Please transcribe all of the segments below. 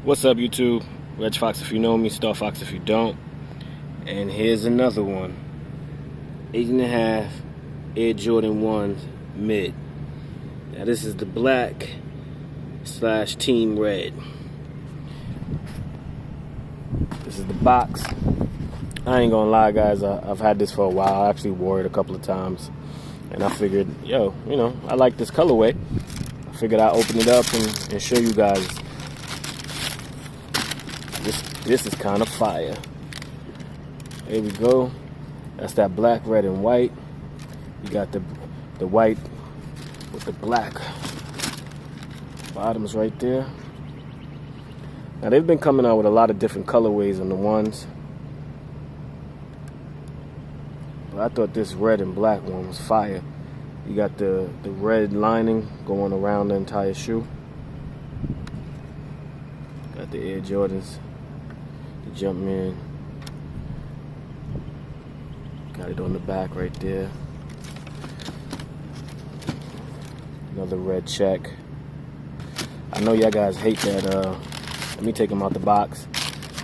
What's up, YouTube? Reg Fox if you know me, Star Fox if you don't. And here's another one. 8.5 Air Jordan 1 mid. Now this is the black / team red. This is the box. I ain't gonna lie, guys, I've had this for a while. I actually wore it a couple of times. And I figured, I like this colorway. I figured I'd open it up and show you guys. This is kind of fire. Here we go. That's that black, red, and white. You got the white with the black bottoms right there. Now they've been coming out with a lot of different colorways on the ones. But I thought this red and black one was fire. You got the red lining going around the entire shoe. Got the Air Jordans. The Jumpman. Got it on the back right there. Another red check. I know y'all guys hate that. Let me take them out the box.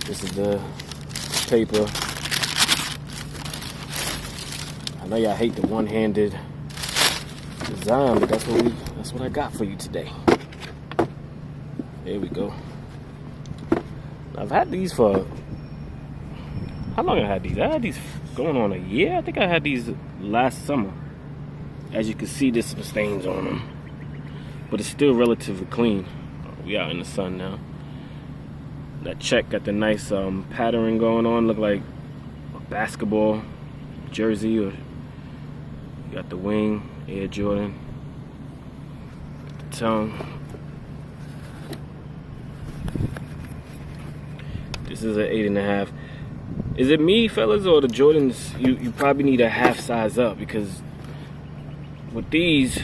This is the paper. I know y'all hate the one-handed design, but that's what I got for you today. There we go. I've had these for, how long I had these? I had these going on a year. I think I had these last summer. As you can see, there's some stains on them, but it's still relatively clean. We out in the sun now. That check got the nice pattern going on. Look like a basketball jersey, or you got the wing, Air Jordan, the tongue. This is an 8.5. Is it me, fellas, or the Jordans? You probably need a half size up, because with these,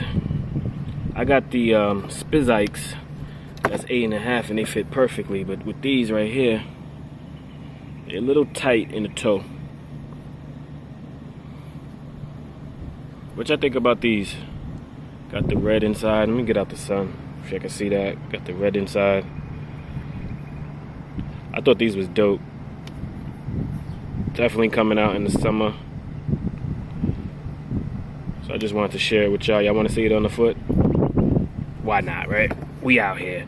I got the Spizikes. That's 8.5, and they fit perfectly. But with these right here, they're a little tight in the toe. What y'all think about these? Got the red inside. Let me get out the sun if you can see that. Got the red inside. I thought these was dope. Definitely coming out in the summer. So I just wanted to share it with y'all. Y'all want to see it on the foot? Why not, right? We out here.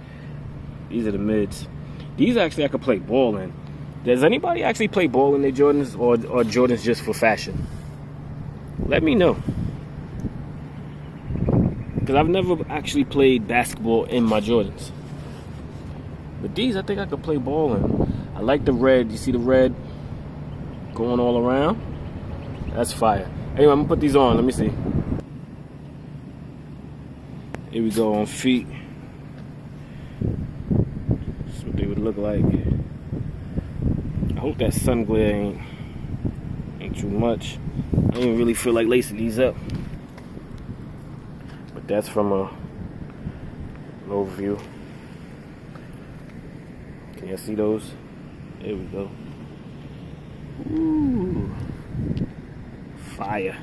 These are the mids. These actually I could play ball in. Does anybody actually play ball in their Jordans, or Jordans just for fashion? Let me know. Because I've never actually played basketball in my Jordans. But these, I think I could play ball in. I like the red. You see the red going all around? That's fire. Anyway, I'm going to put these on. Let me see. Here we go on feet. That's what they would look like. I hope that sun glare ain't too much. I don't even really feel like lacing these up. But that's from an overview. Can you see those? There we go. Ooh. Fire.